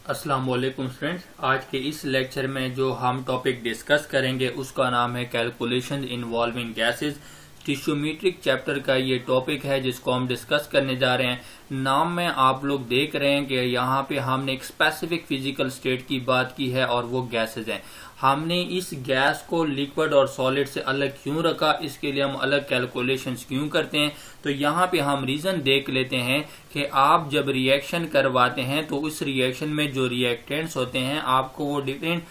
अस्सलाम वालेकुम स्टूडेंट्स। आज के इस लेक्चर में जो हम टॉपिक डिस्कस करेंगे उसका नाम है कैलकुलेशन इन्वॉल्विंग गैसेस। टिश्यूमेट्रिक चैप्टर का ये टॉपिक है जिसको हम डिस्कस करने जा रहे हैं। नाम में आप लोग देख रहे हैं कि यहाँ पे हमने एक स्पेसिफिक फिजिकल स्टेट की बात की है और वो गैसेस हैं। हमने इस गैस को लिक्विड और सॉलिड से अलग क्यों रखा, इसके लिए हम अलग कैलकुलेशंस क्यों करते हैं। तो यहाँ पे हम रीजन देख लेते हैं कि आप जब रिएक्शन करवाते हैं तो उस रिएक्शन में जो रिएक्टेंट्स होते हैं आपको वो डिफरेंट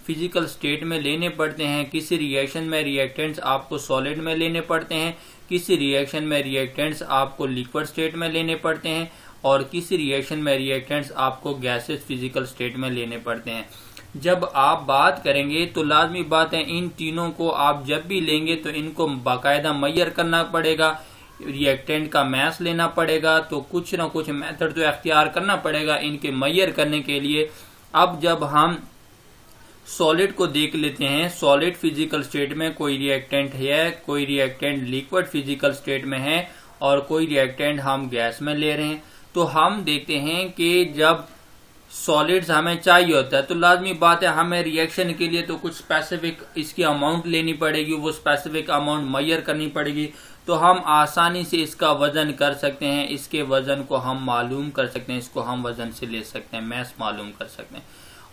फिजिकल स्टेट में लेने पड़ते हैं। किसी रिएक्शन में रिएक्टेंट्स आपको सॉलिड में लेने पड़ते हैं, किसी रिएक्शन में रिएक्टेंट्स आपको लिक्विड स्टेट में लेने पड़ते हैं और किसी रिएक्शन में रिएक्टेंट्स आपको गैसेस फिजिकल स्टेट में लेने पड़ते हैं। जब आप बात करेंगे तो लाजमी बात है इन तीनों को आप जब भी लेंगे तो इनको बाकायदा मैयर करना पड़ेगा, रिएक्टेंट का मैस लेना पड़ेगा, तो कुछ ना कुछ मेथड तो अख्तियार करना पड़ेगा इनके मैयर करने के लिए। अब जब हम सॉलिड को देख लेते हैं, सॉलिड फिजिकल स्टेट में कोई रिएक्टेंट है, कोई रिएक्टेंट लिक्विड फिजिकल स्टेट में है और कोई रिएक्टेंट हम गैस में ले रहे हैं। तो हम देखते हैं कि जब सॉलिड्स हमें चाहिए होता है तो लाजमी बात है हमें रिएक्शन के लिए तो कुछ स्पेसिफिक इसकी अमाउंट लेनी पड़ेगी, वो स्पेसिफिक अमाउंट मैयर करनी पड़ेगी। तो हम आसानी से इसका वजन कर सकते हैं, इसके वजन को हम मालूम कर सकते हैं, इसको हम वजन से ले सकते हैं, मैस मालूम कर सकते हैं।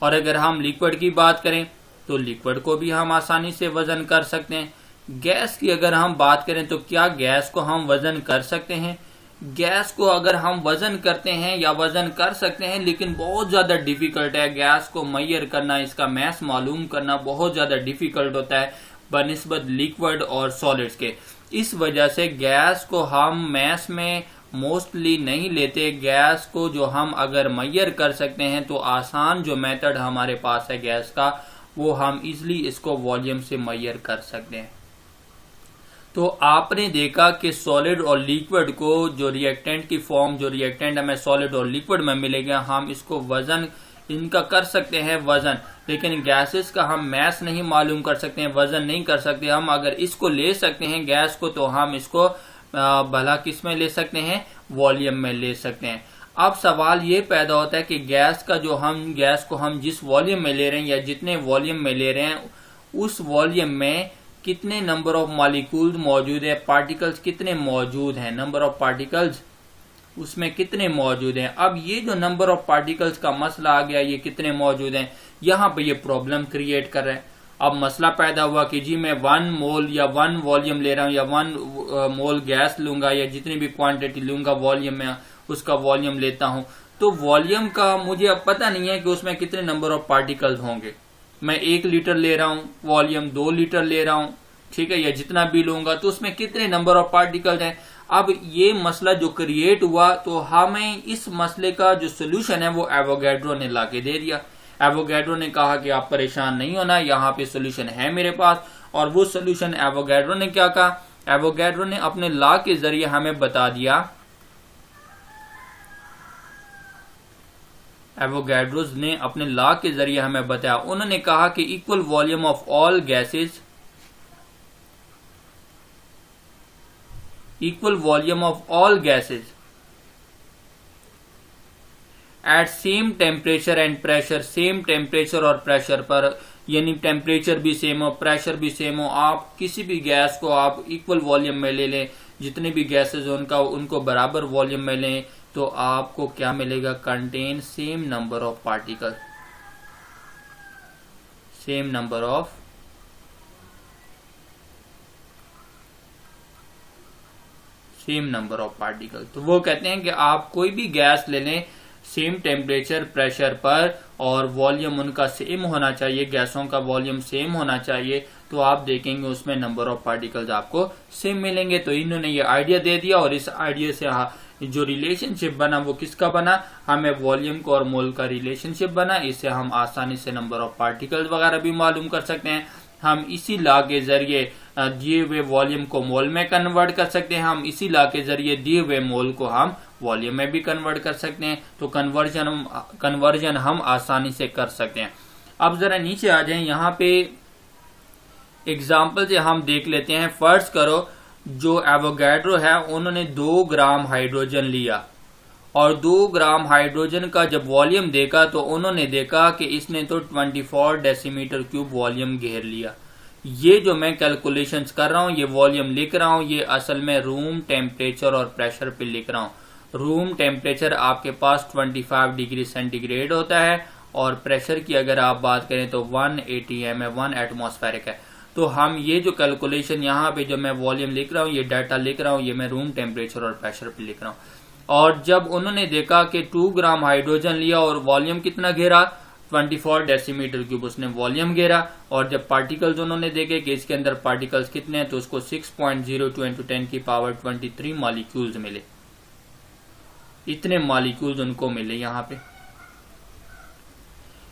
और अगर हम लिक्विड की बात करें तो लिक्विड को भी हम आसानी से वजन कर सकते हैं। गैस की अगर हम बात करें तो क्या गैस को हम वजन कर सकते हैं? गैस को अगर हम वजन करते हैं या वजन कर सकते हैं, लेकिन बहुत ज्यादा डिफिकल्ट है। गैस को मैयर करना, इसका मैस मालूम करना बहुत ज्यादा डिफिकल्ट होता है बनिस्बत लिक्विड और सॉलिड्स के। इस वजह से गैस को हम मैस में मोस्टली नहीं लेते। गैस को जो हम अगर मैयर कर सकते हैं तो आसान जो मेथड हमारे पास है गैस का, वो हम इजिली इसको वॉल्यूम से मैयर कर सकते हैं। तो आपने देखा कि सॉलिड और लिक्विड को जो रिएक्टेंट की फॉर्म, जो रिएक्टेंट हमें सॉलिड और लिक्विड में मिलेगा, हम इसको वजन इनका कर सकते हैं वजन, लेकिन गैसेस का हम मैस नहीं मालूम कर सकते हैं, वजन नहीं कर सकते। हम अगर इसको ले सकते हैं गैस को तो हम इसको भला किस में ले सकते हैं, वॉल्यूम में ले सकते हैं। अब सवाल ये पैदा होता है कि गैस को हम जिस वॉल्यूम में ले रहे हैं या जितने वॉल्यूम में ले रहे हैं उस वॉल्यूम में कितने नंबर ऑफ मॉलिक्यूल्स मौजूद है, पार्टिकल्स कितने मौजूद हैं, नंबर ऑफ पार्टिकल्स उसमें कितने मौजूद हैं। अब ये जो नंबर ऑफ पार्टिकल्स का मसला आ गया, ये कितने मौजूद हैं, यहाँ पे ये प्रॉब्लम क्रिएट कर रहा है। अब मसला पैदा हुआ कि जी मैं 1 मोल या 1 वॉल्यूम ले रहा हूँ या 1 मोल गैस लूंगा या जितनी भी क्वांटिटी लूंगा वॉल्यूम में, उसका वॉल्यूम लेता हूँ। तो वॉल्यूम का मुझे अब पता नहीं है कि उसमें कितने नंबर ऑफ पार्टिकल्स होंगे। मैं 1 लीटर ले रहा हूँ वॉल्यूम, 2 लीटर ले रहा हूँ, ठीक है, या जितना भी लूंगा तो उसमें कितने नंबर ऑफ पार्टिकल्स हैं। अब ये मसला जो क्रिएट हुआ तो हमें इस मसले का जो सोल्यूशन है वो एवोगैड्रो ने लाके दे दिया। एवोगैड्रो ने कहा कि आप परेशान नहीं होना, यहाँ पे सोल्यूशन है मेरे पास। और वो सोल्यूशन एवोगैड्रो ने क्या कहा, एवोगैड्रो ने अपने लॉ के जरिए हमें बता दिया, एवोगैड्रोस ने अपने लॉ के जरिए हमें बताया, उन्होंने कहा कि equal volume of all gases, equal volume of all gases at same temperature and pressure, same temperature और प्रेशर पर, यानी टेम्परेचर भी सेम हो, प्रेशर भी सेम हो, आप किसी भी गैस को आप इक्वल वॉल्यूम में ले लें, जितने भी गैसेस उनको बराबर वॉल्यूम में लें तो आपको क्या मिलेगा, contain same number of particle, same number of particle. तो वो कहते हैं कि आप कोई भी गैस ले लें सेम टेम्परेचर प्रेशर पर और वॉल्यूम उनका सेम होना चाहिए, गैसों का वॉल्यूम सेम होना चाहिए, तो आप देखेंगे उसमें नंबर ऑफ पार्टिकल्स आपको सेम मिलेंगे। तो इन्होंने ये आइडिया दे दिया और इस आइडिया से जो रिलेशनशिप बना वो किसका बना, हमें वॉल्यूम को और मोल का रिलेशनशिप बना। इससे हम आसानी से नंबर ऑफ पार्टिकल्स वगैरह भी मालूम कर सकते हैं। हम इसी लॉ के जरिए दिए हुए वॉल्यूम को मोल में कन्वर्ट कर सकते हैं, हम इसी लॉ के जरिए दिए हुए मोल को हम वॉल्यूम में भी कन्वर्ट कर सकते हैं। तो कन्वर्जन हम आसानी से कर सकते हैं। अब जरा नीचे आ जाएं, यहाँ पे एग्जाम्पल से हम देख लेते हैं। फर्ज करो जो एवोगैड्रो है उन्होंने 2 ग्राम हाइड्रोजन लिया और 2 ग्राम हाइड्रोजन का जब वॉल्यूम देखा तो उन्होंने देखा कि इसने तो 24 डेसीमीटर क्यूब वॉल्यूम घेर लिया। ये जो मैं कैलकुलेशंस कर रहा हूँ, ये वॉल्यूम लिख रहा हूँ, ये असल में रूम टेम्परेचर और प्रेशर पे लिख रहा हूँ। रूम टेम्परेचर आपके पास 25 डिग्री सेंटीग्रेड होता है और प्रेशर की अगर आप बात करें तो 1 atm है, 1 एटमॉस्फेरिक है। तो हम ये जो कैलकुलेशन यहाँ पे जो मैं वॉल्यूम लिख रहा हूँ, ये डाटा लिख रहा हूँ, ये मैं रूम टेम्परेचर और प्रेशर पे लिख रहा हूँ। और जब उन्होंने देखा कि 2 ग्राम हाइड्रोजन लिया और वॉल्यूम कितना घेरा, 24 डेसीमीटर क्यूब उसने वॉल्यूम घेरा। और जब पार्टिकल्स उन्होंने देखे कि इसके अंदर पार्टिकल्स कितने हैं, तो उसको 6.02 × 10⁻23 मॉलिक्यूल्स मिले। इतने मॉलिक्यूल्स उनको मिले यहाँ पे।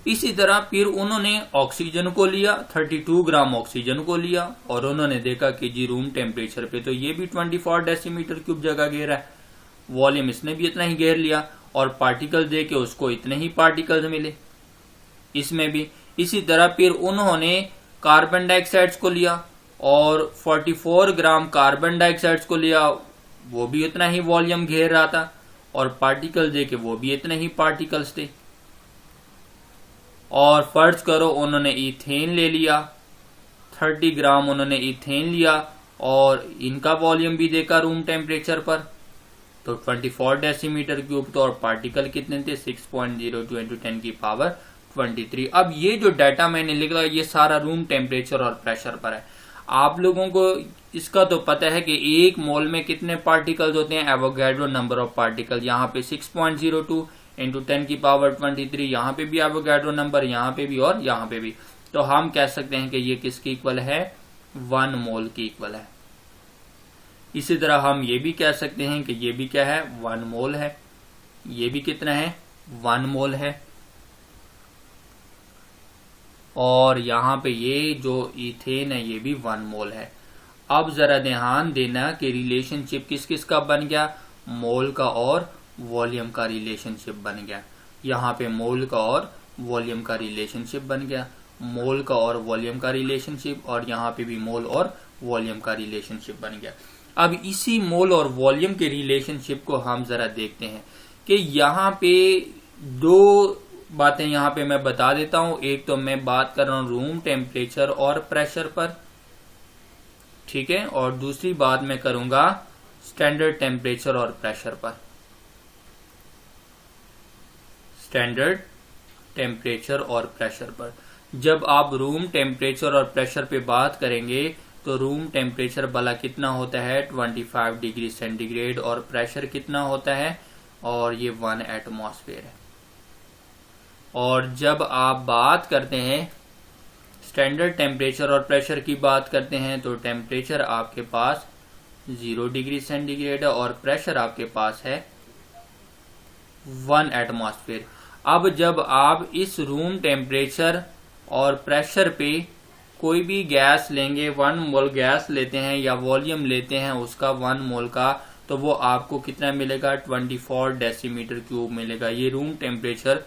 इसी तरह फिर उन्होंने ऑक्सीजन को लिया, 32 ग्राम ऑक्सीजन को लिया और उन्होंने देखा कि जी रूम टेम्परेचर पे तो ये भी 24 डेसीमीटर क्यूब जगह घेरा है, वॉल्यूम इसने भी इतना ही घेर लिया और पार्टिकल दे के उसको इतने ही पार्टिकल्स मिले इसमें भी। इसी तरह फिर उन्होंने कार्बन डाइऑक्साइड को लिया और 44 ग्राम कार्बन डाइऑक्साइड को लिया, वो भी इतना ही वॉल्यूम घेर रहा था और पार्टिकल दे के वो भी इतने ही पार्टिकल्स थे। और फर्ज करो उन्होंने इथेन ले लिया, 30 ग्राम उन्होंने इथेन लिया और इनका वॉल्यूम भी देखा रूम टेम्परेचर पर, तो 24 डेसीमीटर क्यूब तो और पार्टिकल कितने थे, 6.02 × 10⁻23। अब ये जो डाटा मैंने लिखा ये सारा रूम टेम्परेचर और प्रेशर पर है। आप लोगों को इसका तो पता है कि 1 मोल में कितने पार्टिकल्स होते हैं, एवोगाड्रो नंबर ऑफ पार्टिकल। यहाँ पे 6.02 × 10⁻23, यहाँ पे भी एवोगाड्रो नंबर, यहाँ पे भी और यहाँ पे भी। तो हम कह सकते हैं कि ये किसकी इक्वल है, 1 मोल की इक्वल है। इसी तरह हम ये भी कह सकते हैं कि ये भी क्या है, 1 मोल है। ये भी कितना है, 1 मोल है। और यहाँ पे ये जो इथेन है ये भी 1 मोल है। अब जरा ध्यान देना कि रिलेशनशिप किस किस का बन गया, मोल का और वॉल्यूम का रिलेशनशिप बन गया। यहाँ पे मोल का और वॉल्यूम का रिलेशनशिप बन गया, मोल का और वॉल्यूम का रिलेशनशिप, और यहाँ पे भी मोल और वॉल्यूम का रिलेशनशिप बन गया। अब इसी मोल और वॉल्यूम के रिलेशनशिप को हम जरा देखते हैं कि यहाँ पे 2 बातें यहाँ पे मैं बता देता हूं। एक तो मैं बात कर रहा हूं रूम टेम्परेचर और प्रेशर पर, ठीक है, और दूसरी बात मैं करूंगा स्टैंडर्ड टेम्परेचर और प्रेशर पर। स्टैंडर्ड टेम्परेचर और प्रेशर पर जब आप रूम टेम्परेचर और प्रेशर पे बात करेंगे तो रूम टेम्परेचर भला कितना होता है, 25 डिग्री सेंटीग्रेड, और प्रेशर कितना होता है, और ये 1 एटमॉस्फेयर है। और जब आप बात करते हैं स्टैंडर्ड टेम्परेचर और प्रेशर की बात करते हैं तो टेम्परेचर आपके पास 0 डिग्री सेंटीग्रेड है और प्रेशर आपके पास है 1 एटमॉस्फेयर। अब जब आप इस रूम टेम्परेचर और प्रेशर पे कोई भी गैस लेंगे, 1 मोल गैस लेते हैं या वॉल्यूम लेते हैं उसका 1 मोल का, तो वो आपको कितना मिलेगा, 24 डेसीमीटर क्यूब मिलेगा। ये रूम टेम्परेचर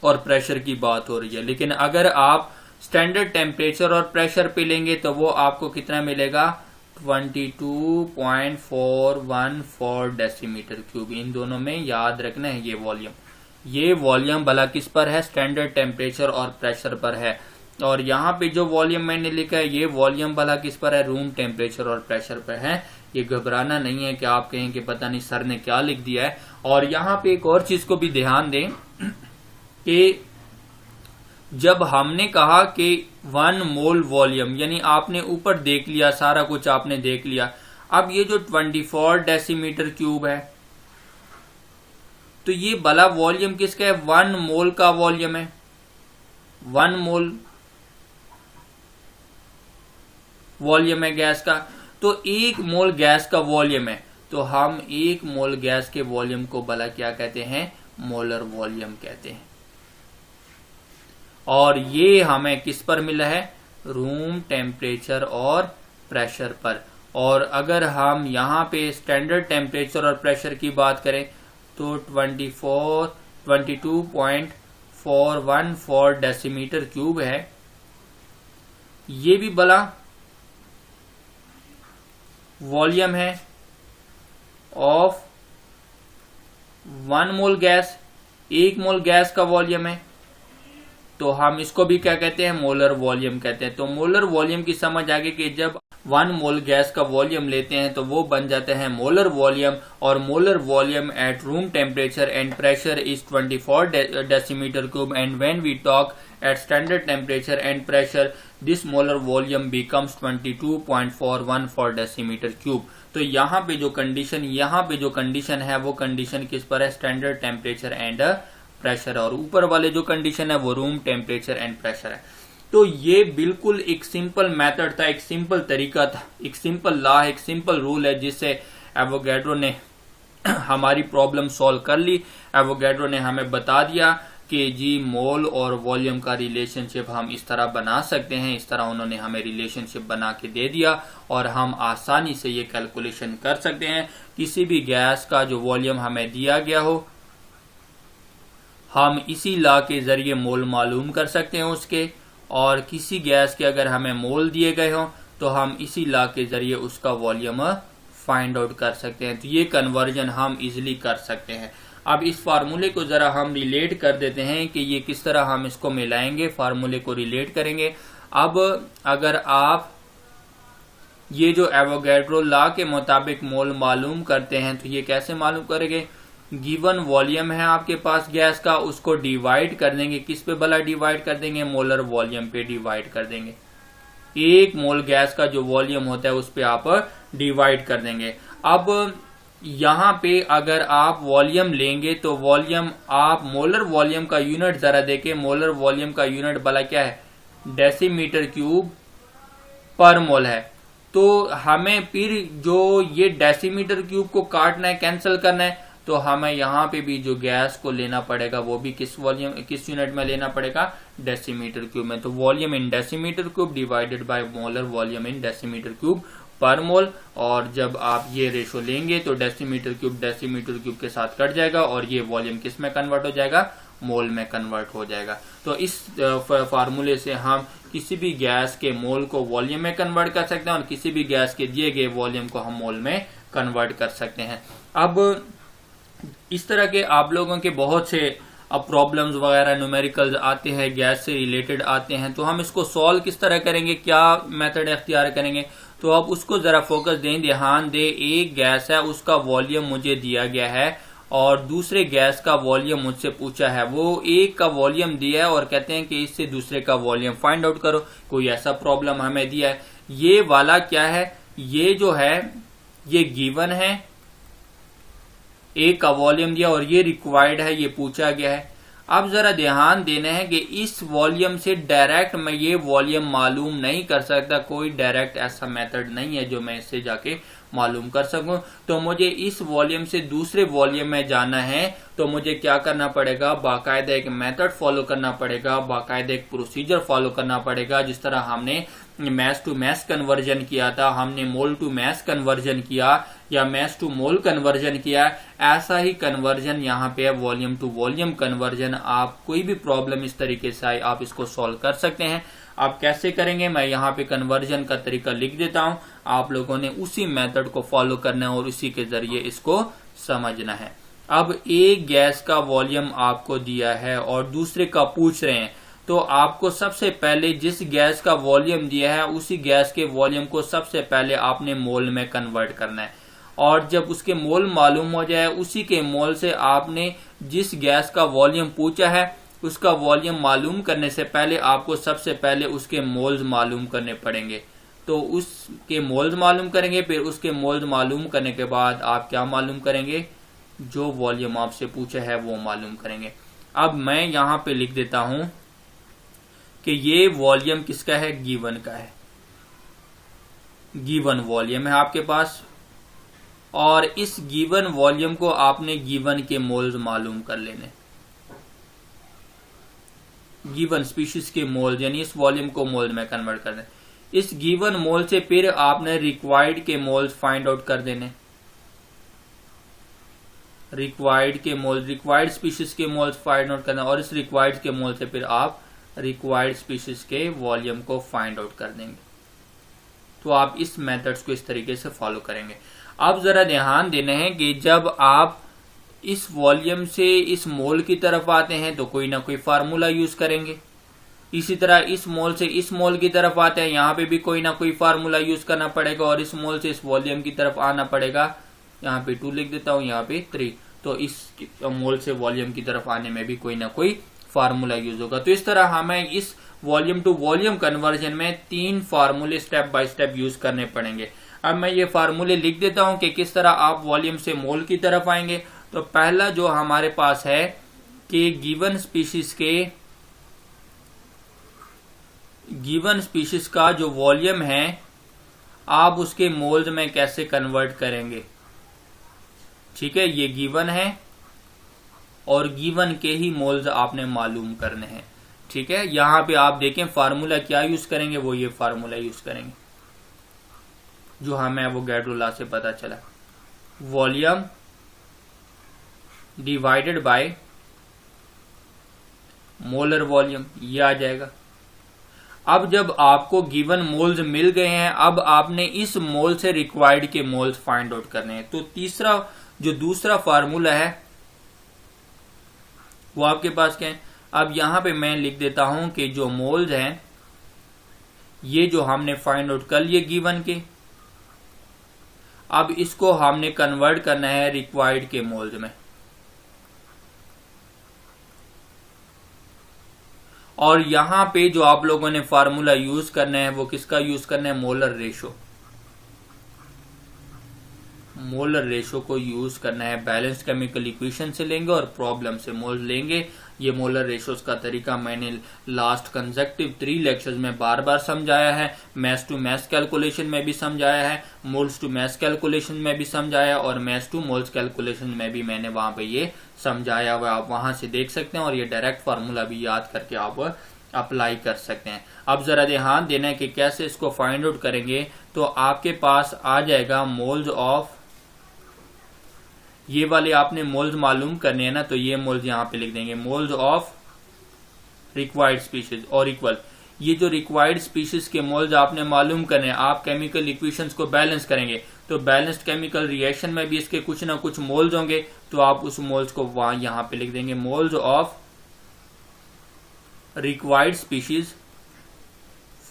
और प्रेशर की बात हो रही है। लेकिन अगर आप स्टैंडर्ड टेम्परेचर और प्रेशर पे लेंगे तो वो आपको कितना मिलेगा, 22.414 डेसीमीटर क्यूब। इन दोनों में याद रखना है ये वॉल्यूम भला किस पर है, स्टैंडर्ड टेम्परेचर और प्रेशर पर है। और यहाँ पे जो वॉल्यूम मैंने लिखा है ये वॉल्यूम भला किस पर है, रूम टेम्परेचर और प्रेशर पर है। ये घबराना नहीं है कि आप कहें कि पता नहीं सर ने क्या लिख दिया है। और यहाँ पे एक और चीज को भी ध्यान दें कि जब हमने कहा कि 1 मोल वॉल्यूम, यानी आपने ऊपर देख लिया, सारा कुछ आपने देख लिया। अब ये जो 24 डेसीमीटर क्यूब है तो ये भला वॉल्यूम किसका है, 1 मोल का वॉल्यूम है। 1 मोल वॉल्यूम है गैस का, तो 1 मोल गैस का वॉल्यूम है, तो हम 1 मोल गैस के वॉल्यूम को भला क्या कहते हैं, मोलर वॉल्यूम कहते हैं। और ये हमें किस पर मिला है, रूम टेम्परेचर और प्रेशर पर। और अगर हम यहाँ पे स्टैंडर्ड टेम्परेचर और प्रेशर की बात करें तो 22.414 डेसीमीटर क्यूब है। ये भी भला वॉल्यूम है of 1 mole gas, 1 mole gas का वॉल्यूम है, तो हम इसको भी क्या कहते हैं, मोलर वॉल्यूम कहते हैं। तो मोलर वॉल्यूम की समझ आ गई कि जब 1 मोल गैस का वॉल्यूम लेते हैं तो वो बन जाता है मोलर वॉल्यूम, और molar volume at room temperature and pressure is 24 decimetre cube, and when we talk at standard temperature and pressure this molar volume becomes 22.41 four decimetre cube. तो यहाँ पे जो कंडीशन है वो कंडीशन किस पर है, स्टैंडर्ड टेम्परेचर एंड प्रेशर, और ऊपर वाले जो कंडीशन है वो रूम टेम्परेचर एंड प्रेशर है। तो ये बिल्कुल एक सिंपल मेथड था, एक सिंपल तरीका था, एक सिंपल लॉ, एक सिंपल रूल है जिससे एवोगैड्रो ने हमारी प्रॉब्लम सॉल्व कर ली। एवोगैड्रो ने हमें बता दिया कि जी मोल और वॉल्यूम का रिलेशनशिप हम इस तरह बना सकते हैं। इस तरह उन्होंने हमें रिलेशनशिप बना के दे दिया और हम आसानी से ये कैलकुलेशन कर सकते हैं। किसी भी गैस का जो वॉल्यूम हमें दिया गया हो, हम इसी लॉ के जरिए मोल मालूम कर सकते हैं उसके, और किसी गैस के अगर हमें मोल दिए गए हों तो हम इसी लॉ के जरिए उसका वॉल्यूम फाइंड आउट कर सकते हैं। तो ये कन्वर्जन हम इजीली कर सकते हैं। अब इस फार्मूले को जरा हम रिलेट कर देते हैं कि ये किस तरह हम इसको मिलाएंगे, फार्मूले को रिलेट करेंगे। अब अगर आप ये जो एवोगैड्रो लॉ के मुताबिक मोल मालूम करते हैं तो ये कैसे मालूम करेंगे, गिवन वॉल्यूम है आपके पास गैस का, उसको डिवाइड कर देंगे, किस पे भला डिवाइड कर देंगे, मोलर वॉल्यूम पे डिवाइड कर देंगे। 1 मोल गैस का जो वॉल्यूम होता है उस पे आप डिवाइड कर देंगे। अब यहाँ पे अगर आप वॉल्यूम लेंगे तो वॉल्यूम आप मोलर वॉल्यूम का यूनिट जरा देखें, मोलर वॉल्यूम का यूनिट भला क्या है, डेसीमीटर क्यूब पर मोल है। तो हमें फिर जो ये डेसीमीटर क्यूब को काटना है, कैंसिल करना है, तो हमें यहाँ पे भी जो गैस को लेना पड़ेगा वो भी किस यूनिट में लेना पड़ेगा, डेसीमीटर क्यूब में। तो volume in decimetre cube divided by molar volume in decimetre cube पर मोल, और जब आप ये रेशो लेंगे तो डेसीमीटर क्यूब के साथ कट जाएगा और ये वॉल्यूम किस में कन्वर्ट हो जाएगा, मोल में कन्वर्ट हो जाएगा। तो इस फार्मूले से हम किसी भी गैस के मोल को वॉल्यूम में कन्वर्ट कर सकते हैं और किसी भी गैस के दिए गए वॉल्यूम को हम मोल में कन्वर्ट कर सकते हैं। अब इस तरह के आप लोगों के बहुत से अब प्रॉब्लम्स वगैरह न्यूमेरिकल्स आते हैं, गैस से रिलेटेड आते हैं, तो हम इसको सॉल्व किस तरह करेंगे, क्या मेथड इख्तियार करेंगे, तो आप उसको जरा फोकस दें, ध्यान दें। एक गैस है, उसका वॉल्यूम मुझे दिया गया है और दूसरे गैस का वॉल्यूम मुझसे पूछा है। वो एक का वॉल्यूम दिया है और कहते हैं कि इससे दूसरे का वॉल्यूम फाइंड आउट करो। कोई ऐसा प्रॉब्लम हमें दिया है। ये वाला क्या है, ये जो है ये गिवन है, एक का वॉल्यूम दिया और ये रिक्वायर्ड है, ये पूछा गया है। अब जरा ध्यान देना है कि इस वॉल्यूम से डायरेक्ट मैं ये वॉल्यूम मालूम नहीं कर सकता, कोई डायरेक्ट ऐसा मेथड नहीं है जो मैं इससे जाके मालूम कर सकूं। तो मुझे इस वॉल्यूम से दूसरे वॉल्यूम में जाना है तो मुझे क्या करना पड़ेगा, बाकायदा एक मेथड फॉलो करना पड़ेगा, बाकायदा एक प्रोसीजर फॉलो करना पड़ेगा। जिस तरह हमने मैस टू मैस कन्वर्जन किया था, हमने मोल टू मैस कन्वर्जन किया या मैस टू मोल कन्वर्जन किया, ऐसा ही कन्वर्जन यहाँ पे है, वॉल्यूम टू वॉल्यूम कन्वर्जन। आप कोई भी प्रॉब्लम इस तरीके से आए आप इसको सॉल्व कर सकते हैं। आप कैसे करेंगे, मैं यहाँ पे कन्वर्जन का तरीका लिख देता हूँ, आप लोगों ने उसी मेथड को फॉलो करना है और उसी के जरिए इसको समझना है। अब एक गैस का वॉल्यूम आपको दिया है और दूसरे का पूछ रहे हैं, तो आपको सबसे पहले जिस गैस का वॉल्यूम दिया है उसी गैस के वॉल्यूम को सबसे पहले आपने मोल में कन्वर्ट करना है, और जब उसके मोल मालूम हो जाए उसी के मोल से आपने जिस गैस का वॉल्यूम पूछा है उसका वॉल्यूम मालूम करने से पहले आपको सबसे पहले उसके मोल्स मालूम करने पड़ेंगे। तो उसके मोल्स मालूम करेंगे, फिर उसके मोल्स मालूम करने के बाद आप क्या मालूम करेंगे, जो वॉल्यूम आपसे पूछा है वो मालूम करेंगे। अब मैं यहाँ पे लिख देता हूं कि ये वॉल्यूम किसका है, गिवन का है, गिवन वॉल्यूम है आपके पास, और इस गिवन वॉल्यूम को आपने गिवन के मोल्स मालूम कर लेने, गिवन स्पीशीज के मोल्स, यानी इस वॉल्यूम को मोल में कन्वर्ट कर दें। इस गिवन मोल से फिर आपने रिक्वायर्ड के मोल्स फाइंड आउट कर देने, रिक्वायर्ड के मोल, रिक्वायर्ड स्पीशीज के मोल्स फाइंड आउट करना, और इस रिक्वायर्ड के मोल से फिर आप रिक्वायर्ड स्पीशीज के वॉल्यूम को फाइंड आउट कर देंगे। तो आप इस मेथड्स को इस तरीके से फॉलो करेंगे। अब जरा ध्यान देना है कि जब आप इस वॉल्यूम से इस मोल की तरफ आते हैं तो कोई ना कोई फार्मूला यूज करेंगे। इसी तरह इस मोल से इस मोल की तरफ आते हैं, यहाँ पे भी कोई ना कोई फार्मूला यूज करना पड़ेगा और इस मोल से इस वॉल्यूम की तरफ आना पड़ेगा। यहाँ पे 2 लिख देता हूँ, यहाँ पे 3। तो इस मोल से वॉल्यूम की तरफ आने में भी कोई ना कोई फार्मूला यूज होगा। तो इस तरह हमें इस वॉल्यूम टू वॉल्यूम कन्वर्जन में 3 फार्मूले स्टेप बाय स्टेप यूज करने पड़ेंगे। अब मैं ये फार्मूले लिख देता हूं कि किस तरह आप वॉल्यूम से मोल की तरफ आएंगे। तो पहला जो हमारे पास है कि गिवन स्पीशीज का जो वॉल्यूम है आप उसके मोल्स में कैसे कन्वर्ट करेंगे। ठीक है, ये गिवन है और गिवन के ही मोल्स आपने मालूम करने हैं। ठीक है, यहां पे आप देखें फार्मूला क्या यूज करेंगे, वो ये फार्मूला यूज करेंगे जो हमें एवोगैड्रो लॉ से पता चला। Volume divided by molar volume, ये आ जाएगा। अब जब आपको गिवन मोल्स मिल गए हैं, अब आपने इस मोल से रिक्वायर्ड के मोल्स फाइंड आउट करने हैं। तो तीसरा जो दूसरा फार्मूला है वो आपके पास क्या है। अब यहां पे मैं लिख देता हूं कि जो मोल्स हैं ये जो हमने फाइंड आउट कर लिए गिवन के, अब इसको हमने कन्वर्ट करना है रिक्वायर्ड के मोल्स में। और यहां पे जो आप लोगों ने फार्मूला यूज करना है वो किसका यूज करना है, मोलर रेशो। मोलर रेशो को यूज करना है। बैलेंस्ड केमिकल इक्वेशन से लेंगे और प्रॉब्लम से मोल लेंगे। ये मोलर रेशोस का तरीका मैंने लास्ट कंसेक्टिव 3 लेक्चर्स में बार बार समझाया है। मैस टू मैस कैलकुलेशन में भी समझाया है, मोल्स टू मैस कैलकुलेशन में भी समझाया और मैस टू मोल्स कैलकुलेशन में भी मैंने वहां पे ये समझाया हुआ। आप वहां से देख सकते हैं और ये डायरेक्ट फार्मूला भी याद करके आप अप्लाई कर सकते हैं। अब जरा ध्यान देना है कि कैसे इसको फाइंड आउट करेंगे। तो आपके पास आ जाएगा मोल्स ऑफ, ये वाले आपने मोल्स मालूम करने हैं ना, तो ये मोल्स यहां पे लिख देंगे, मोल्स ऑफ रिक्वायर्ड स्पीशीज और इक्वल। ये जो रिक्वायर्ड स्पीशीज के मोल्स आपने मालूम करने हैं, आप केमिकल इक्वेशंस को बैलेंस करेंगे तो बैलेंस्ड केमिकल रिएक्शन में भी इसके कुछ ना कुछ मोल्स होंगे, तो आप उस मोल्स को वहां यहां पे लिख देंगे, moles of required species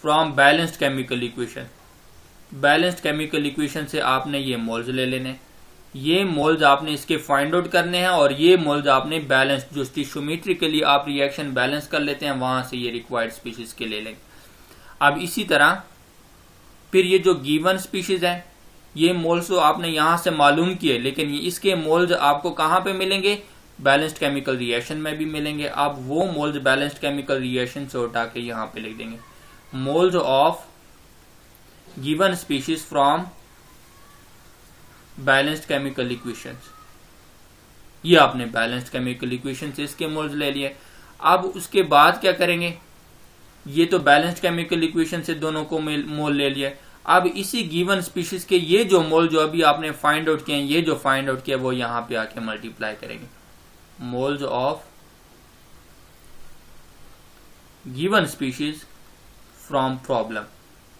from balanced chemical equation. Balanced chemical equation से आपने ये मोल्स ले लेने, ये मोल्स आपने इसके फाइंड आउट करने हैं और ये मोल्स आपने बैलेंस जो स्टिशोमेट्रिकली आप रिएक्शन बैलेंस कर लेते हैं वहां से ये रिक्वायर्ड स्पीशीज के ले लेंगे। अब इसी तरह फिर ये जो गिवन स्पीशीज है ये मोल्स तो आपने यहां से मालूम किए, लेकिन ये इसके मोल्स आपको कहां पे मिलेंगे, बैलेंस्ड केमिकल रिएक्शन में भी मिलेंगे। आप वो मोल्स बैलेंस्ड केमिकल रिएक्शन से उठा के यहां पे लिख देंगे, moles of given species from balanced chemical equations. ये आपने बैलेंस्ड केमिकल इक्वेशन से इसके मोल्स ले लिए। अब उसके बाद क्या करेंगे, ये तो बैलेंस्ड केमिकल इक्वेशन से दोनों को मोल ले लिए। अब इसी गिवन स्पीशीज के ये जो मोल जो अभी आपने फाइंड आउट किए, ये जो फाइंड आउट किया वो यहां पे आके मल्टीप्लाई करेंगे, moles of given species from problem.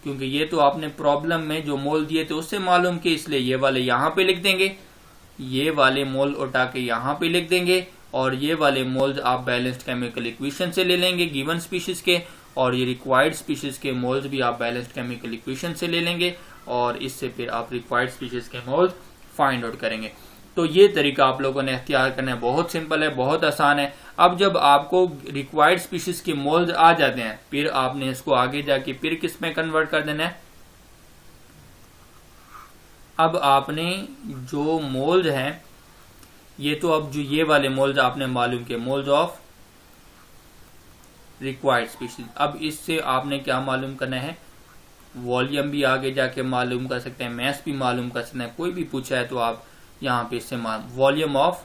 क्योंकि ये तो आपने प्रॉब्लम में जो मोल दिए थे उससे मालूम किए, इसलिए ये वाले यहां पे लिख देंगे, ये वाले मोल उठा के यहां पे लिख देंगे और ये वाले मोल्स आप बैलेंस्ड केमिकल इक्वेशन से ले लेंगे गिवन स्पीशीज के, और ये रिक्वायर्ड स्पीशीज के मोल्स भी आप बैलेंस्ड केमिकल इक्वेशन से ले लेंगे और इससे फिर आप रिक्वायर्ड स्पीशीज के मोल्स फाइंड आउट करेंगे। तो ये तरीका आप लोगों ने इख्तियार करना है, बहुत सिंपल है, बहुत आसान है। अब जब आपको रिक्वायर्ड स्पीशीज के मोल्स आ जाते हैं फिर आपने इसको आगे जाके फिर किस में कन्वर्ट कर देना है। अब आपने जो मोल्स हैं ये तो अब जो ये वाले मोल्स आपने मालूम किए, मोल्स ऑफ रिक्वायर्ड स्पीशीज। अब इससे आपने क्या मालूम करना है, वॉल्यूम भी आगे जाके मालूम कर सकते हैं, मैस भी मालूम कर सकते हैं। कोई भी पूछा है तो आप यहां पे इससे वॉल्यूम ऑफ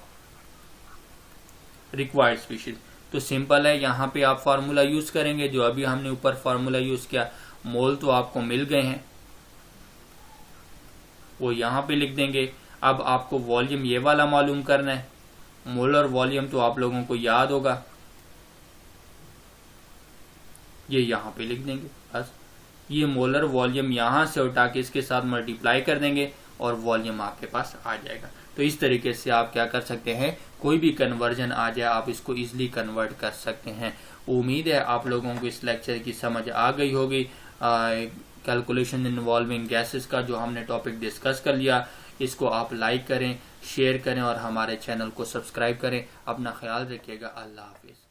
रिक्वायर्ड स्पीशीज। तो सिंपल है, यहां पे आप फार्मूला यूज करेंगे जो अभी हमने ऊपर फार्मूला यूज किया। मोल तो आपको मिल गए हैं वो यहां पे लिख देंगे। अब आपको वॉल्यूम ये वाला मालूम करना है, मोलर वॉल्यूम तो आप लोगों को याद होगा, ये यहां पे लिख देंगे। बस ये मोलर वॉल्यूम यहां से उठा के इसके साथ मल्टीप्लाई कर देंगे और वॉल्यूम आपके पास आ जाएगा। तो इस तरीके से आप क्या कर सकते हैं, कोई भी कन्वर्जन आ जाए आप इसको इजीली कन्वर्ट कर सकते हैं। उम्मीद है आप लोगों को इस लेक्चर की समझ आ गई होगी। कैलकुलेशन इन्वॉल्विंग गैसेस का जो हमने टॉपिक डिस्कस कर लिया, इसको आप लाइक करें, शेयर करें और हमारे चैनल को सब्सक्राइब करें। अपना ख्याल रखिएगा। अल्लाह हाफिज।